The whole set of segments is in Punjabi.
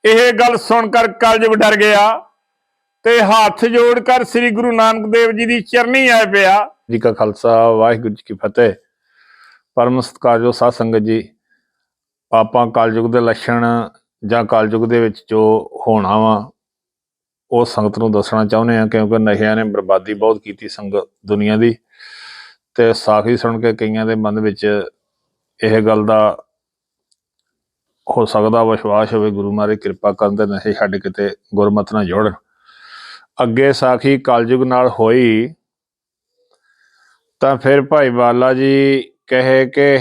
ਇਹ ਗੱਲ ਸੁਣकर ਕਲਯੁਗ ਡਰ ਗਿਆ ਤੇ ਹੱਥ ਜੋੜ ਕਰ ਸ੍ਰੀ ਗੁਰੂ ਨਾਨਕ ਦੇਵ ਜੀ ਦੀ ਚਰਨੀ ਆ ਪਿਆ। ਜੀ ਕਾ ਖਾਲਸਾ, ਵਾਹਿਗੁਰੂ ਜੀ ਕੀ ਫਤਿਹ। ਪਰਮ ਸਤਿਕਾਰਯੋਗ ਸਾਧ ਸੰਗਤ ਜੀ, ਆਪਾਂ ਕਲਯੁਗ ਦੇ ਲੱਛਣ ਜਾਂ ਕਲਯੁਗ ਦੇ ਵਿੱਚ ਜੋ ਹੋਣਾ ਵਾ ਉਹ ਸੰਗਤ ਨੂੰ ਦੱਸਣਾ ਚਾਹੁੰਦੇ ਹਾਂ, ਕਿਉਂਕਿ ਨਸ਼ਿਆਂ ਨੇ ਬਰਬਾਦੀ ਬਹੁਤ ਕੀਤੀ ਸੰਗਤ ਦੁਨੀਆ ਦੀ। ਤੇ ਸਾਖੀ ਸੁਣ ਕੇ ਕਈਆਂ ਦੇ ਮਨ ਵਿੱਚ ਇਹ ਗੱਲ ਦਾ ਹੋ ਸਕਦਾ ਵਿਸ਼ਵਾਸ ਹੋਵੇ, ਗੁਰੂ ਮਹਾਰਾਜ ਕਿਰਪਾ ਕਰਨ ਤੇ ਨਸ਼ੇ ਛੱਡ ਕੇ ਤੇ ਗੁਰਮਤਿ ਨਾਲ ਜੁੜਨ। ਅੱਗੇ ਸਾਖੀ ਕਲਯੁਗ ਨਾਲ ਹੋਈ ਤਾਂ ਫਿਰ ਭਾਈ ਬਾਲਾ ਜੀ ਕਹੇ ਕਿ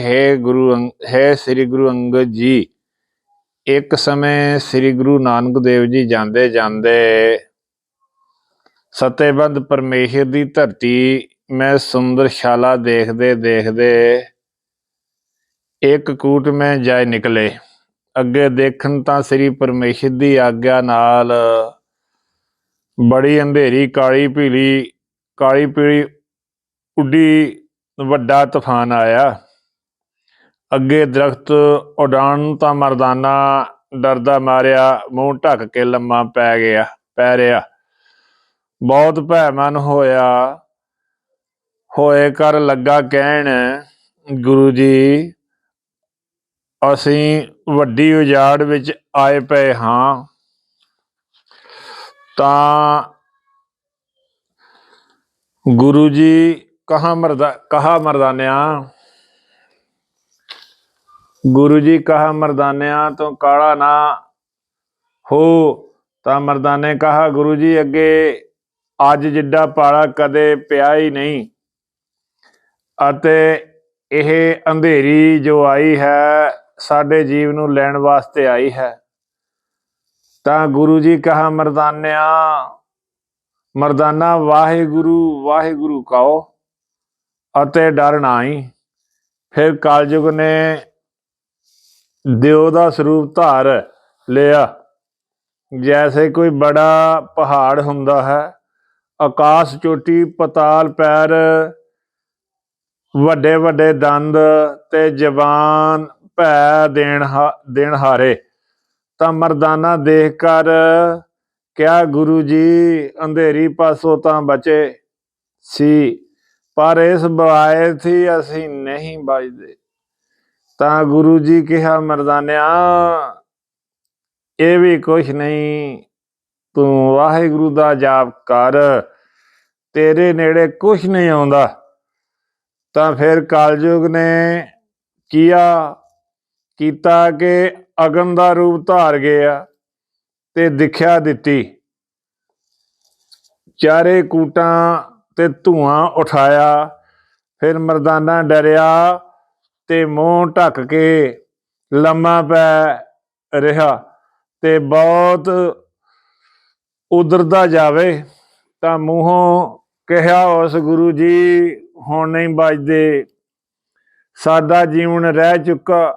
ਹੈ ਸ੍ਰੀ ਗੁਰੂ ਅੰਗਦ ਜੀ, ਇੱਕ ਸਮੇਂ ਸ੍ਰੀ ਗੁਰੂ ਨਾਨਕ ਦੇਵ ਜੀ ਜਾਂਦੇ ਜਾਂਦੇ ਸਤਿਬੰਧ ਪਰਮੇਸ਼ਰ ਦੀ ਧਰਤੀ ਮੈਂ ਸੁੰਦਰਸ਼ਾਲਾ ਦੇਖਦੇ ਦੇਖਦੇ ਇੱਕ ਕੂਟ ਮੈਂ ਜਾਏ ਨਿਕਲੇ। ਅੱਗੇ ਦੇਖਣ ਤਾਂ ਸ੍ਰੀ ਪਰਮੇਸ਼ਰ ਦੀ ਆਗਿਆ ਨਾਲ ਬੜੀ ਅੰਧੇਰੀ ਕਾਲੀ ਪੀਲੀ ਉੱਡੀ ਵੱਡਾ ਤੂਫਾਨ ਆਇਆ। ਅੱਗੇ ਦਰਖਤ ਉਡਾਣ ਤਾਂ ਮਰਦਾਨਾ ਡਰਦਾ ਮਾਰਿਆ ਮੂੰਹ ਢੱਕ ਕੇ ਲੰਮਾ ਪੈ ਰਿਹਾ। ਬਹੁਤ ਭੈਮਨ ਹੋਏ ਕਰ ਲੱਗਾ ਕਹਿਣ, ਗੁਰੂ ਜੀ ਅਸੀਂ ਵੱਡੀ ਉਜਾੜ ਵਿੱਚ ਆਏ ਪਏ ਹਾਂ। ਤਾਂ ਗੁਰੂ ਜੀ ਕਹਾ ਮਰਦਾਨਿਆਂ ਤੋਂ ਕਾਲਾ ਨਾ ਹੋ। ਤਾਂ ਮਰਦਾਨੇ ਕਹਾ, ਗੁਰੂ ਜੀ ਅੱਗੇ ਅੱਜ ਜਿੱਡਾ ਪਾਲਾ ਕਦੇ ਪਿਆ ਹੀ ਨਹੀਂ, ਅਤੇ ਇਹ ਅੰਧੇਰੀ ਜੋ ਆਈ ਹੈ ਸਾਡੇ ਜੀਵ ਨੂੰ ਲੈਣ ਵਾਸਤੇ ਆਈ ਹੈ। ਤਾਂ ਗੁਰੂ ਜੀ ਕਹਾ ਮਰਦਾਨਾ ਵਾਹਿਗੁਰੂ ਵਾਹਿਗੁਰੂ ਕਹੋ ਅਤੇ ਡਰ ਨਾ ਹੀ। ਫਿਰ ਕਲਯੁਗ ਨੇ ਦਿਓ ਦਾ ਸਰੂਪ ਧਾਰ ਲਿਆ। ਜੈਸੇ ਕੋਈ ਬੜਾ ਪਹਾੜ ਹੁੰਦਾ ਹੈ, ਆਕਾਸ਼ ਚੋਟੀ ਪਤਾਲ ਪੈਰ, ਵੱਡੇ ਵੱਡੇ ਦੰਦ ਤੇ ਜ਼ਬਾਨ ਭੈ ਦੇਣ ਹਾਰੇ। ਤਾਂ ਮਰਦਾਨਾ ਦੇਖ ਕਰ ਕਿਹਾ, ਗੁਰੂ ਜੀ ਅੰਧੇਰੀ ਪਾਸੋਂ ਤਾਂ ਬਚੇ ਸੀ, ਪਰ ਇਸ ਬਵਾਇਦ ਸੀ ਅਸੀਂ ਨਹੀਂ ਬਚਦੇ। ਤਾਂ ਗੁਰੂ ਜੀ ਕਿਹਾ, ਮਰਦਾਨਿਆ ਇਹ ਵੀ ਕੁਛ ਨਹੀਂ, ਤੂੰ ਵਾਹਿਗੁਰੂ ਦਾ ਜਾਪ ਕਰ, ਤੇਰੇ ਨੇੜੇ ਕੁਛ ਨਹੀਂ ਆਉਂਦਾ। ਤਾਂ ਫਿਰ ਕਲਯੁਗ ਨੇ ਕੀਤਾ ਕਿ ਅਗਨ ਦਾ ਰੂਪ ਧਾਰ ਗਿਆ ਤੇ ਦਿਖਿਆ ਦਿੱਤੀ। ਚਾਰੇ ਕੂਟਾਂ ਤੇ ਧੂਆਂ ਉਠਾਇਆ। ਫਿਰ ਮਰਦਾਨਾ ਡਰਿਆ ਤੇ ਮੂੰਹ ਢੱਕ ਕੇ ਲੰਮਾ ਪੈ ਰਿਹਾ ਤੇ ਬਹੁਤ ਉਦਰਦਾ ਜਾਵੇ। ਤਾਂ ਮੂੰਹੋਂ ਕਿਹਾ, ਉਸ ਗੁਰੂ ਜੀ ਹੁਣ ਨਹੀਂ ਬਚਦੇ, ਸਾਡਾ ਜੀਵਨ ਰਹਿ ਚੁੱਕਾ।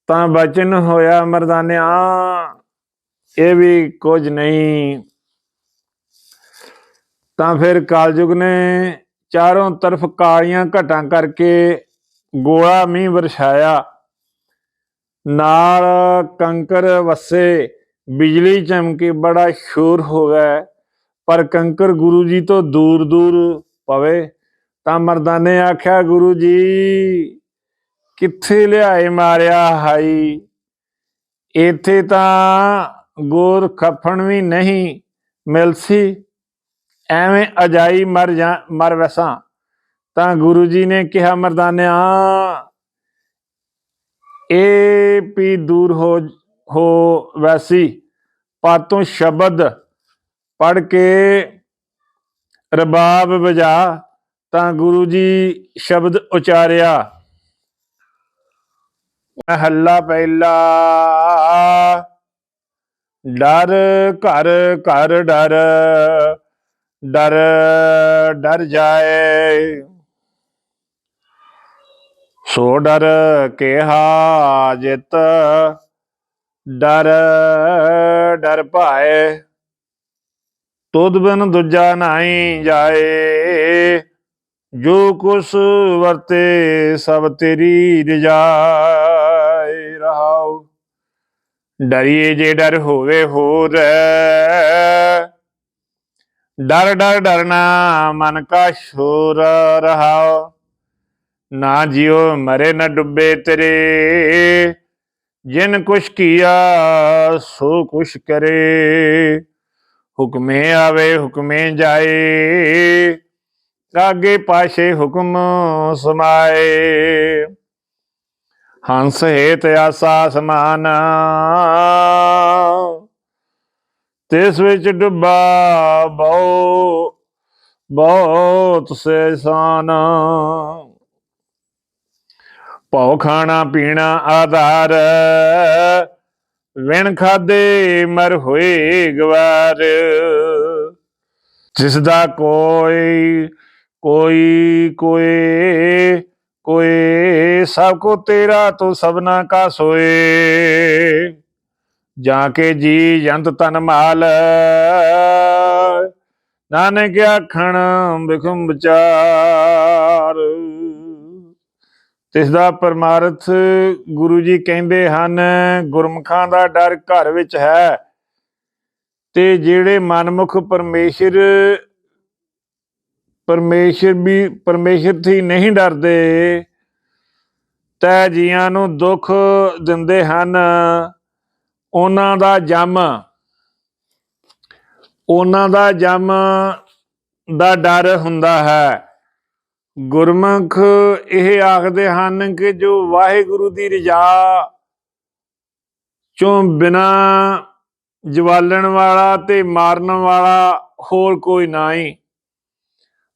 ਤਾਂ ਬਚਨ ਹੋਇਆ, ਮਰਦਾਨਿਆ ਇਹ ਵੀ ਕੁਝ ਨਹੀਂ। ਤਾਂ ਫਿਰ ਕਲਯੁਗ ਨੇ ਚਾਰੋਂ ਤਰਫ ਕਾਲੀਆਂ ਘਟਾਂ ਕਰਕੇ ਗੋਲਾ ਮੀਂਹ ਵਰਛਾਇਆ। ਨਾਲ ਕੰਕਰ ਵਸੇ, ਬਿਜਲੀ ਚਮਕੀ, ਬੜਾ ਸ਼ੋਰ ਹੋ ਗਿਆ, ਪਰ ਕੰਕਰ ਗੁਰੂ ਜੀ ਤੋਂ ਦੂਰ ਦੂਰ ਪਵੇ। ਤਾਂ ਮਰਦਾਨੇ ਆਖਿਆ, ਗੁਰੂ ਜੀ ਕਿੱਥੇ ਲਿਆਏ ਮਾਰਿਆ ਹਾਈ, ਇੱਥੇ ਤਾਂ ਗੋਰ ਖਫਣ ਵੀ ਨਹੀਂ ਮਿਲਸੀ, ਐਵੇਂ ਅਜਾਈ ਮਰ ਵਸਾਂ। ਤਾਂ ਗੁਰੂ ਜੀ ਨੇ ਕਿਹਾ, ਮਰਦਾਨਿਆ ਇਹ ਵੀ ਦੂਰ ਹੋ ਵੈਸੀ, ਪਾਤੋਂ ਸ਼ਬਦ ਪੜ ਕੇ ਰਬਾਬ ਵਜਾ। ਤਾਂ ਗੁਰੂ ਜੀ ਸ਼ਬਦ ਉਚਾਰਿਆ, ਮਹੱਲਾ ਪਹਿਲਾ। ਡਰ ਘਰ ਘਰ ਡਰ, ਡਰ ਡਰ ਜਾਏ, ਸੋ ਡਰ ਕੇਹਾ ਜਿਤ, ਡਰ ਡਰ ਭਾਏ, ਤੁਧ ਬਿਨ ਦੂਜਾ ਨਾਹੀ ਜਾਏ, ਜੋ ਕੁਛ ਵਰਤੇ ਸਭ ਤੇਰੀ ਰਜਾਏ। ਰਹਾਉ ਡਰੀਏ ਜੇ ਡਰ ਹੋਵੇ ਹੋਰ, ਡਰ ਡਰ ਡਰਨਾ ਮਨ ਕਾ ਸ਼ੋਰ ਰਹਾਓ। ਨਾ ਜਿਉ ਮਰੇ न डूबे तेरे, जिन कुछ किया सो कुछ करे। हुक्मे आवे हुक्मे जाए, आगे पाछे हुक्म समाए। हंस हेत आसा समान, तिस विच डुबा बहु बहुत से सान। ਭਉ ਖਾਣਾ ਪੀਣਾ ਆਧਾਰ, ਵਿਣ ਖਾਦੇ ਮਰ ਹੋਏ ਗਵਾਰ। ਜਿਸ ਦਾ ਕੋਈ कोई सब को तेरा तो सबना का सोए। जाके जी जंत तन माल, नानक आखण बिखम विचार। ਤਿਸ ਦਾ ਪਰਮਾਰਥ ਗੁਰੂ ਜੀ ਕਹਿੰਦੇ ਹਨ, ਗੁਰਮੁਖਾਂ ਦਾ ਡਰ ਘਰ ਵਿੱਚ ਹੈ, ਤੇ ਜਿਹੜੇ ਮਨਮੁਖ ਪਰਮੇਸ਼ਰ થી ਨਹੀਂ ਡਰਦੇ, ਤੈ ਜੀਆਂ ਨੂੰ ਦੁੱਖ ਦਿੰਦੇ ਹਨ। ਉਹਨਾਂ ਦਾ ਜਮ ਦਾ ਡਰ ਹੁੰਦਾ ਹੈ। ਗੁਰਮੁਖ ਇਹ ਆਖਦੇ ਹਨ ਕਿ ਜੋ ਵਾਹਿਗੁਰੂ ਦੀ ਰਜ਼ਾ ਚੋਂ ਬਿਨਾਂ ਜਵਾਲਣ ਵਾਲਾ ਤੇ ਮਾਰਨ ਵਾਲਾ ਹੋਰ ਕੋਈ ਨਹੀਂ,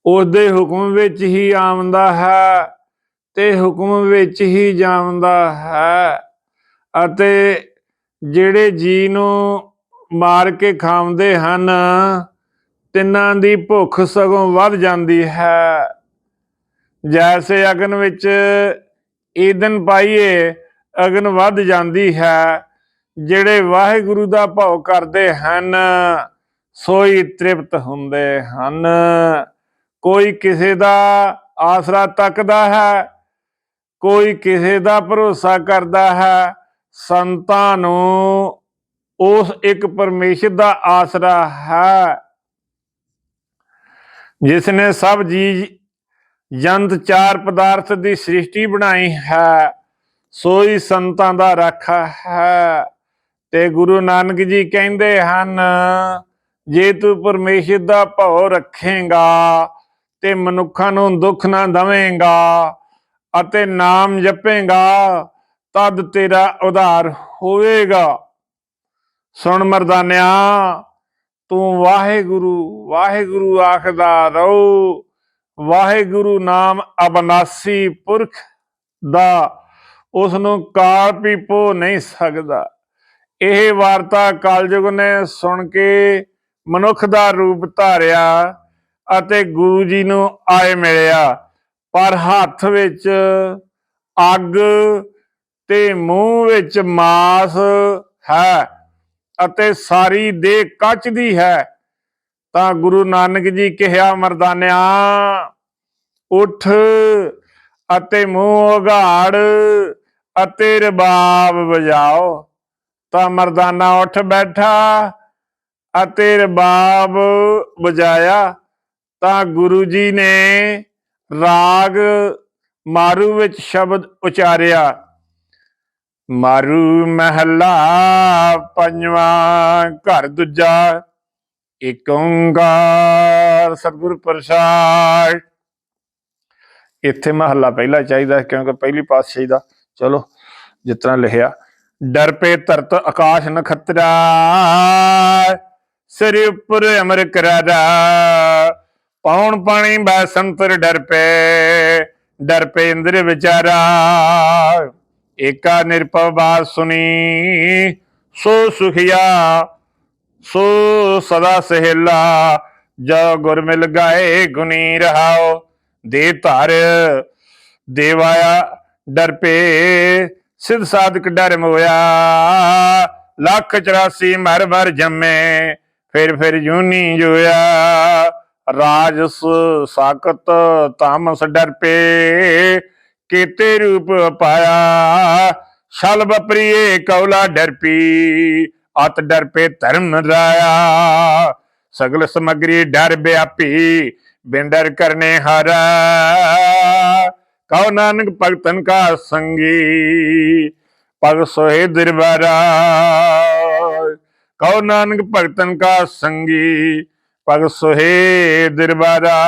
ਉਸਦੇ ਹੁਕਮ ਵਿੱਚ ਹੀ ਆਉਂਦਾ ਹੈ ਤੇ ਹੁਕਮ ਵਿੱਚ ਹੀ ਜਾਉਂਦਾ ਹੈ। ਅਤੇ ਜਿਹੜੇ ਜੀ ਨੂੰ ਮਾਰ ਕੇ ਖਾਂਦੇ ਹਨ, ਤਿੰਨਾਂ ਦੀ ਭੁੱਖ ਸਗੋਂ ਵੱਧ ਜਾਂਦੀ ਹੈ। ਜੈਸੇ ਅਗਨ ਵਿੱਚ ਈਂਧਨ ਪਾਈਏ, ਅਗਨ ਵੱਧ ਜਾਂਦੀ ਹੈ। ਜਿਹੜੇ ਵਾਹਿਗੁਰੂ ਦਾ ਭਉ ਕਰਦੇ ਹਨ, ਸੋਈ ਤ੍ਰਿਪਤ ਹੁੰਦੇ ਹਨ। ਕੋਈ ਕਿਸੇ ਦਾ ਆਸਰਾ ਤੱਕਦਾ ਹੈ, ਕੋਈ ਕਿਸੇ ਦਾ ਭਰੋਸਾ ਕਰਦਾ ਹੈ। ਸੰਤਾਂ ਨੂੰ ਉਸ ਇੱਕ ਪਰਮੇਸ਼ਰ ਦਾ ਆਸਰਾ ਹੈ, ਜਿਸ ਨੇ ਸਭ ਜੀ ਜੰਤ ਚਾਰ ਪਦਾਰਥ ਦੀ ਸ੍ਰਿਸ਼ਟੀ ਬਣਾਈ ਹੈ, ਸੋਈ ਸੰਤਾਂ ਦਾ ਰਾਖਾ ਹੈ। ਤੇ ਗੁਰੂ ਨਾਨਕ ਜੀ ਕਹਿੰਦੇ ਹਨ, ਜੇ ਤੂੰ ਪਰਮੇਸ਼ਰ ਦਾ ਭਉ ਰੱਖੇਗਾ ਤੇ ਮਨੁੱਖਾਂ ਨੂੰ ਦੁੱਖ ਨਾ ਦਵੇਂਗਾ ਅਤੇ ਨਾਮ ਜਪੇਗਾ, ਤਦ ਤੇਰਾ ਉਧਾਰ ਹੋਵੇਗਾ। ਸੁਣ ਮਰਦਾਨਿਆ, ਤੂੰ ਵਾਹਿਗੁਰੂ ਵਾਹਿਗੁਰੂ ਆਖਦਾ ਰਹੋ। ਵਾਹਿਗੁਰੂ ਨਾਮ ਅਬਨਾਸੀ ਪੁਰਖ ਦਾ, ਉਸ ਨੂੰ ਕਾਲ ਵੀ ਪੋ ਨਹੀਂ ਸਕਦਾ। ਇਹ ਵਾਰਤਾ ਕਲਯੁਗ ਨੇ ਸੁਣ ਕੇ ਮਨੁੱਖ ਦਾ ਰੂਪ ਧਾਰਿਆ ਅਤੇ ਗੁਰੂ ਜੀ ਨੂੰ ਆਏ ਮਿਲਿਆ, ਪਰ ਹੱਥ ਵਿੱਚ ਅੱਗ ਤੇ ਮੂੰਹ ਵਿੱਚ ਮਾਸ ਹੈ ਅਤੇ ਸਾਰੀ ਦੇਹ ਕੱਚ ਦੀ ਹੈ। ਤਾਂ ਗੁਰੂ ਨਾਨਕ ਜੀ ਕਿਹਾ, ਮਰਦਾਨਿਆ ਉੱਠ ਅਤੇ ਮੂੰਹ ਉਘਾੜ ਅਤੇ ਰਬਾਬ ਵਜਾਓ। ਤਾਂ ਮਰਦਾਨਾ ਉੱਠ ਬੈਠਾ ਅਤੇ ਰਬਾਬ ਵਜਾਇਆ। ਤਾਂ ਗੁਰੂ ਜੀ ਨੇ ਰਾਗ ਮਾਰੂ ਵਿੱਚ ਸ਼ਬਦ ਉਚਾਰਿਆ, ਮਾਰੂ ਮਹਲਾ ਪੰਜਵਾਂ, ਘਰ ਦੂਜਾ, ਏਕ ਓੰਕਾਰ ਸਤਿਗੁਰ ਪ੍ਰਸਾਦਿ। ਇੱਥੇ ਮਹੱਲਾ ਪਹਿਲਾ ਚਾਹੀਦਾ, ਕਿਉਂਕਿ ਪਹਿਲੀ ਪਾਤਸ਼ਾਹੀ ਦਾ ਚਲੋ ਜਿਸ ਤਰ੍ਹਾਂ ਲਿਖਿਆ। ਡਰ ਪੇ ਧਰਤ ਆਕਾਸ਼ ਨਖਤਰਾ, ਸਿਰ ਉੱਪਰ ਅਮਰ ਕਰਾਰਾ, ਪੌਣ ਪਾਣੀ ਬੈ ਸੰਤਰ ਡਰ ਪੇ ਇੰਦਰ ਵਿਚਾਰਾ। ਏਕਾ ਨਿਰਭਉ ਬਾਤ ਸੁਣੀ, ਸੋ ਸੁਖੀਆ ਸੋ ਸਦਾ ਸਹੇਲਾ। ਜੋ ਗੁਰ ਮਿਲ ਗਾਏ ਗੁਣੀ ਰਹਾਓ, ਦੇ ਧਰ ਦੇਵਾਇਆ ਡਰ ਪੇ, ਸਿਧ ਸਾਧਕ ਡਰ ਮੋਇਆ। ਲੱਖ 84 ਮਰ ਜੰਮੇ, ਫਿਰ ਜੂਨੀ ਜੋਇਆ। ਰਾਜਸ ਸਾਕਤ ਤਾਮਸ ਡਰ ਪੇ, ਕੀਤੇ ਰੂਪ ਪਾਇਆ। छल बपरिए कौला डर पी, अत डर पे धर्म राया। सगल समग्री डर व्यापी, बिन डर करने हारा। कहो नानक भगतन का संगी, पग सोहे दिरबारा। कहो नानक भगतन का संगी, पग सोहे दिरबारा।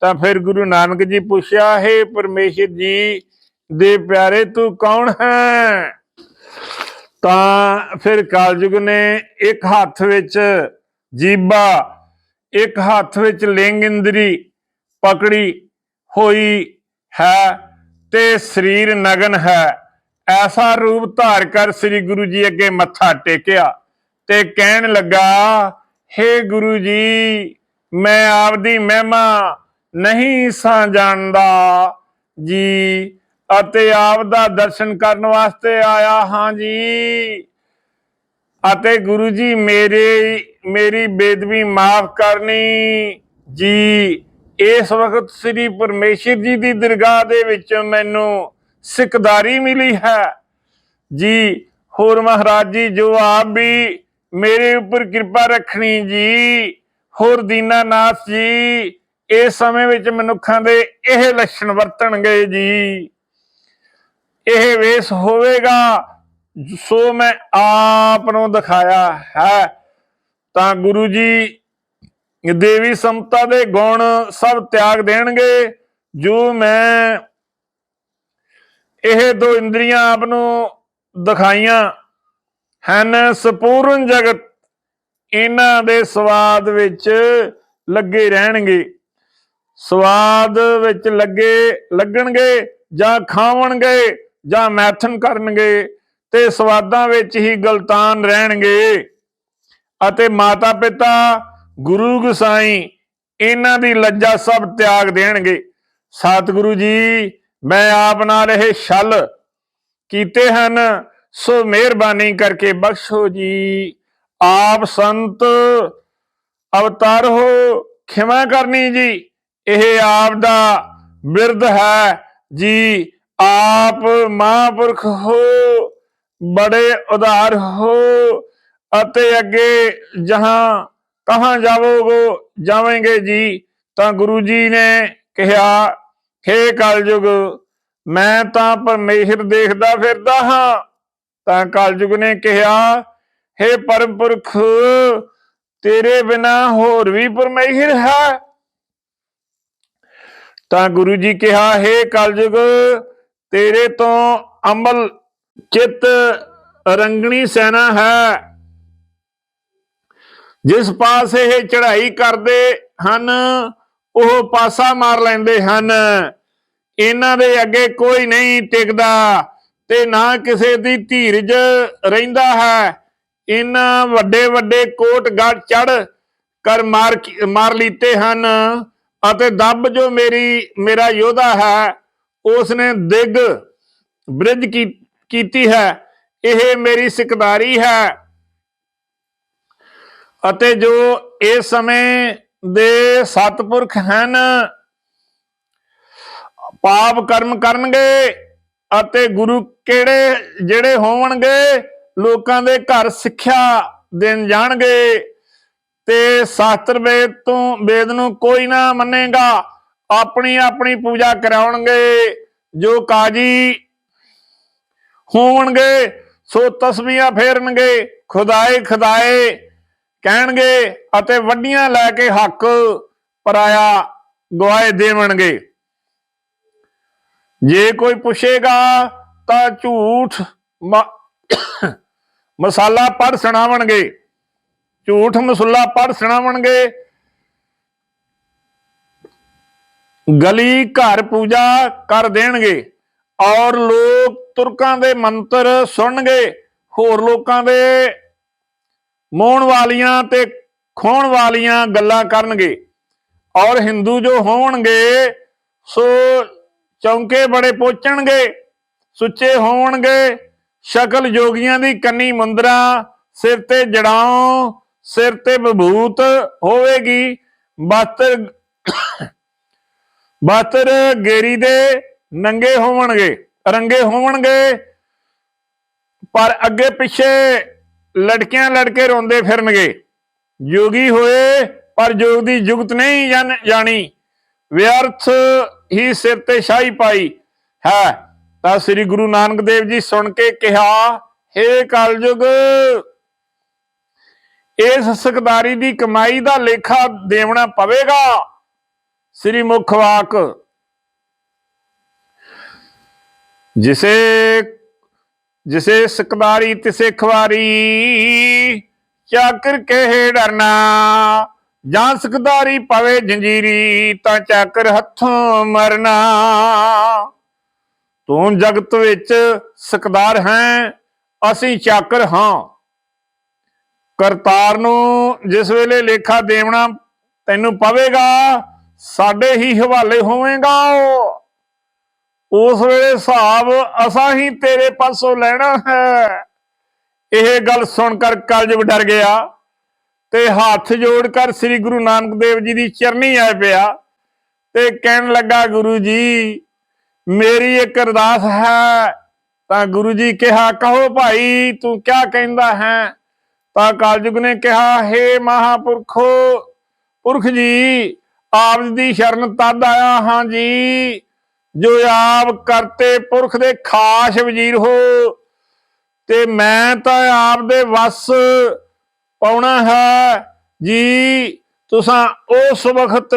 ਤਾਂ ਫਿਰ ਗੁਰੂ ਨਾਨਕ ਜੀ ਪੁੱਛਿਆ, ਹੈ ਪਰਮੇਸ਼ਰ ਜੀ ਦੇ ਪਿਆਰੇ ਤੂੰ ਕੌਣ ਹੈ? ਤਾਂ ਫਿਰ ਕਲਯੁਗ ਨੇ ਇੱਕ ਹੱਥ ਵਿੱਚ ਜੀਭਾ, ਇੱਕ ਹੱਥ ਵਿੱਚ ਲਿੰਗ ਇੰਦਰੀ ਪਕੜੀ ਹੋਈ ਹੈ ਤੇ ਸਰੀਰ ਨਗਨ ਹੈ। ਐਸਾ ਰੂਪ ਧਾਰ ਕਰ ਸ੍ਰੀ ਗੁਰੂ ਜੀ ਅੱਗੇ ਮੱਥਾ ਟੇਕਿਆ ਤੇ ਕਹਿਣ ਲੱਗਾ, ਹੇ ਗੁਰੂ ਜੀ, ਮੈਂ ਆਪਦੀ ਮਹਿਮਾ ਨਹੀਂ ਸਾਂ ਜਾਣਦਾ ਜੀ, ਅਤੇ ਆਪ ਦਾ ਦਰਸ਼ਨ ਕਰਨ ਵਾਸਤੇ ਆਇਆ ਹਾਂ ਜੀ। ਅਤੇ ਗੁਰੂ ਜੀ ਮੇਰੀ ਬੇਦਬੀ ਮਾਫ ਕਰਨੀ ਜੀ। ਇਸ ਵਕਤ ਸ੍ਰੀ ਪਰਮੇਸ਼ਰ ਜੀ ਦੀ ਦਰਗਾਹ ਦੇ ਵਿੱਚ ਮੈਨੂੰ ਸਿੱਖਦਾਰੀ ਮਿਲੀ ਹੈ ਜੀ। ਹੋਰ ਮਹਾਰਾਜ ਜੀ, ਜੋ ਆਪ ਵੀ ਮੇਰੇ ਉੱਪਰ ਕਿਰਪਾ ਰੱਖਣੀ ਜੀ। ਹੋਰ ਦੀਨਾਨਾਥ ਜੀ, ਇਸ ਸਮੇਂ ਵਿੱਚ ਮਨੁੱਖਾਂ ਦੇ ਇਹ ਲੱਛਣ ਵਰਤਣਗੇ ਜੀ, ਇਹ ਵੇਸ ਹੋਵੇਗਾ, ਸੋ ਮੈਂ ਆਪ ਨੂੰ ਦਿਖਾਇਆ ਹੈ। ਤਾਂ ਗੁਰੂ ਜੀ ਦੇਵੀ ਸਮਤਾ ਦੇ ਗੁਣ ਸਭ ਤਿਆਗ ਦੇਣਗੇ। ਜੋ ਮੈਂ ਇਹ ਦੋ ਇੰਦਰੀਆਂ ਆਪ ਨੂੰ ਦਿਖਾਈਆਂ ਹਨ, ਸੰਪੂਰਨ ਜਗਤ ਇਹਨਾਂ ਦੇ ਸਵਾਦ ਵਿੱਚ ਲੱਗੇ ਰਹਿਣਗੇ। ਸਵਾਦ ਵਿੱਚ ਲੱਗਣਗੇ, ਜਾਂ ਖਾਵਣਗੇ ਜਾਂ ਮੈਥਨ ਕਰਨਗੇ, ਤੇ ਸਵਾਦਾਂ ਵਿੱਚ ਹੀ ਗਲਤਾਨ ਰਹਿਣਗੇ। ਅਤੇ ਮਾਤਾ ਪਿਤਾ ਗੁਰੂ ਗੁਸਾਈ ਇਹਨਾਂ ਦੀ ਲੱਜਾ ਸਭ ਤਿਆਗ ਦੇਣਗੇ। ਸਤਿਗੁਰੂ ਜੀ, ਮੈਂ ਆਪ ਨਾਲ ਇਹ ਛਲ ਕੀਤੇ ਹਨ, ਸੋ ਮਿਹਰਬਾਨੀ ਕਰਕੇ ਬਖਸ਼ੋ ਜੀ। ਆਪ ਸੰਤ ਅਵਤਾਰ ਹੋ, ਖਿਮਾ ਕਰਨੀ ਜੀ। ਇਹ ਆਪ ਦਾ ਬਿਰਧ ਹੈ ਜੀ। ਆਪ ਮਹਾਂਪੁਰਖ ਹੋ, ਬੜੇ ਉਦਾਰ ਹੋ, ਅਤੇ ਅੱਗੇ ਜਹਾਂ ਕਹਾਂ ਜਾਵੇਂਗੇ ਜੀ। ਤਾਂ ਗੁਰੂ ਜੀ ਨੇ ਕਿਹਾ, ਹੇ ਕਲਯੁਗ, ਮੈਂ ਤਾਂ ਪਰਮੇਸ਼ਰ ਦੇਖਦਾ ਫਿਰਦਾ ਹਾਂ। ਤਾਂ ਕਲਯੁਗ ਨੇ ਕਿਹਾ, ਹੇ ਪਰਮ ਪੁਰਖ, ਤੇਰੇ ਬਿਨਾ ਹੋਰ ਵੀ ਪਰਮੇਸ਼ਰ ਹੈ? ਤਾਂ ਗੁਰੂ ਜੀ ਕਿਹਾ, ਹੇ ਕਲਯੁਗ, ਤੇਰੇ ਤੋਂ ਅਮਲ ਚਿੱਤ ਰੰਗਣੀ ਸੈਨਾ ਹੈ। ਜਿਸ ਪਾਸੇ ਇਹ ਚੜ੍ਹਾਈ ਕਰਦੇ ਹਨ, ਉਹ ਪਾਸਾ ਮਾਰ ਲੈਂਦੇ ਹਨ। ਇਹਨਾਂ ਦੇ ਅੱਗੇ ਕੋਈ ਨਹੀਂ ਟਿਕਦਾ ਤੇ ਨਾ ਕਿਸੇ ਦੀ ਧੀਰਜ ਰਹਿੰਦਾ ਹੈ। ਇਹਨਾਂ ਵੱਡੇ ਵੱਡੇ ਕੋਟ ਗੜ ਚੜ ਕਰ ਮਾਰ ਲੀਤੇ ਹਨ, ਅਤੇ ਦੱਬ ਜੋ ਮੇਰਾ ਯੋਧਾ ਹੈ, ਉਸਨੇ ਦਿਗ ਬ੍ਰਿਜ ਕੀਤੀ ਹੈ। ਇਹ ਮੇਰੀ ਸਿਕਦਾਰੀ ਹੈ। ਅਤੇ ਜੋ ਇਸ ਸਮੇਂ ਦੇ ਸਤਪੁਰਖ ਹਨ, ਪਾਪ ਕਰਮ ਕਰਨਗੇ, ਅਤੇ ਗੁਰੂ ਜਿਹੜੇ ਹੋਣਗੇ, ਲੋਕਾਂ ਦੇ ਘਰ ਸਿੱਖਿਆ ਦੇਣ ਜਾਣਗੇ, ਤੇ ਸ਼ਾਸਤਰ ਵੇਦ ਨੂੰ ਕੋਈ ਨਾ ਮੰਨੇਗਾ। ਆਪਣੀ ਆਪਣੀ ਪੂਜਾ ਕਰਾਉਣਗੇ। ਜੋ ਕਾਜੀ ਹੋਣਗੇ, ਸੋ ਤਸਬੀਹਾਂ ਫੇਰਨਗੇ, ਖੁਦਾਏ ਕਹਿਣਗੇ, ਅਤੇ ਵੱਡੀਆਂ ਲੈ ਕੇ ਹੱਕ ਪਰਾਇਆ ਗਵਾਏ ਦੇਵਣਗੇ। ਜੇ ਕੋਈ ਪੁੱਛੇਗਾ ਤਾਂ ਝੂਠ ਮਸਾਲਾ ਪੜ ਸੁਣਾਵਣਗੇ, ਝੂਠ ਮਸੁੱਲਾ ਪੜ ਸੁਣਾਵਣਗੇ। ਗਲੀ ਘਰ ਪੂਜਾ ਕਰ ਦੇਣਗੇ, ਔਰ ਲੋਕ ਤੁਰਕਾਂ ਦੇ ਮੰਤਰ ਸੁਣਨਗੇ। ਹੋਰ ਲੋਕਾਂ ਦੇ ਮੋਹਣ ਵਾਲੀਆਂ ਤੇ ਖੋਣ ਵਾਲੀਆਂ ਗੱਲਾਂ ਕਰਨਗੇ। ਔਰ ਹਿੰਦੂ ਜੋ ਹੋਣਗੇ, ਸੋ ਚੌਂਕੇ ਬੜੇ ਪੋਚਣਗੇ, ਸੁੱਚੇ ਹੋਣਗੇ। ਸ਼ਕਲ ਜੋਗੀਆਂ ਦੀ ਕੰਨੀ ਮੁੰਦਰਾ, ਸਿਰ ਤੇ ਜੜਾਉ, ਸਿਰ ਤੇ ਵਿਭੂਤ ਹੋਵੇਗੀ। ਬਸਤਰ ਗੇਰੀ ਦੇ ਰੰਗੇ ਹੋਣਗੇ। ਪਰ ਅੱਗੇ ਪਿੱਛੇ ਲੜਕਿਆਂ ਲੜਕੇ ਰੋਂਦੇ ਫਿਰਨਗੇ। ਜੋਗੀ ਹੋਏ ਪਰ ਜੋਗ ਦੀ ਜੁਗਤ ਨਹੀਂ ਜਾਣੀ, ਵਿਅਰਥ ਹੀ ਸਿਰ ਤੇ ਸ਼ਾਹੀ ਪਾਈ ਹੈ। ਤਾਂ ਸ੍ਰੀ ਗੁਰੂ ਨਾਨਕ ਦੇਵ ਜੀ ਸੁਣ ਕੇ ਕਿਹਾ, ਹੇ ਕਲਯੁਗ, ਇਸ ਸਿਕਦਾਰੀ ਦੀ ਕਮਾਈ ਦਾ ਲੇਖਾ ਦੇਵਣਾ ਪਵੇਗਾ। ਸ੍ਰੀ ਮੁਖ ਵਾਕ, ਜਿਸੇ ਸਿਕਦਾਰੀ ਤਿਸੇ ਖਵਾਰੀ, ਚਾਕਰ ਕਹੇ ਡਰਨਾ। ਜਾਂ ਸਿਕਦਾਰੀ ਪਵੇ ਜੰਜੀਰੀ, ਤਾਂ ਚਾਕਰ ਹੱਥੋਂ ਮਰਨਾ। ਤੂੰ ਜਗਤ ਵਿੱਚ ਸਿਕਦਾਰ ਹੈ, ਅਸੀਂ ਚਾਕਰ ਹਾਂ। ਕਰਤਾਰ ਨੂੰ ਜਿਸ ਵੇਲੇ ਲੇਖਾ ਦੇਵਣਾ ਤੈਨੂੰ ਪਵੇਗਾ, ਸਾਡੇ ਹੀ ਹਵਾਲੇ ਹੋਵੇਗਾ। ਉਸ ਵੇਲੇ ਹਿਸਾਬ ਅਸਾਂ ਹੀ ਤੇਰੇ ਪਾਸੋਂ ਲੈਣਾ ਹੈ। ਇਹ ਗੱਲ ਸੁਣ ਕਰ ਕਲਯੁਗ ਡਰ ਗਿਆ ਤੇ ਹੱਥ ਜੋੜ ਕਰ ਸ੍ਰੀ ਗੁਰੂ ਨਾਨਕ ਦੇਵ ਜੀ ਦੀ ਚਰਨੀ ਆ ਪਿਆ ਤੇ ਕਹਿਣ ਲੱਗਾ, ਗੁਰੂ ਜੀ ਮੇਰੀ ਇੱਕ ਅਰਦਾਸ ਹੈ। ਤਾਂ ਗੁਰੂ ਜੀ ਕਿਹਾ, ਕਹੋ ਭਾਈ, ਤੂੰ ਕਿਆ ਕਹਿੰਦਾ ਹੈ? ਤਾਂ ਕਲਯੁਗ ਨੇ ਕਿਹਾ, ਹੇ ਮਹਾਂਪੁਰਖੋ, ਪੁਰਖ ਜੀ, ਆਪ ਦੀ ਸ਼ਰਨ ਤਦ ਆਇਆ ਹਾਂ ਜੀ, ਜੋ ਆਪ ਕਰਤੇ ਪੁਰਖ ਦੇ ਖਾਸ ਵਜ਼ੀਰ ਹੋ, ਤੇ ਮੈਂ ਤਾਂ ਆਪ ਦੇ ਵਸ ਪਾਉਣਾ ਹੈ ਜੀ। ਤੁਸਾਂ ਉਸ ਵਕਤ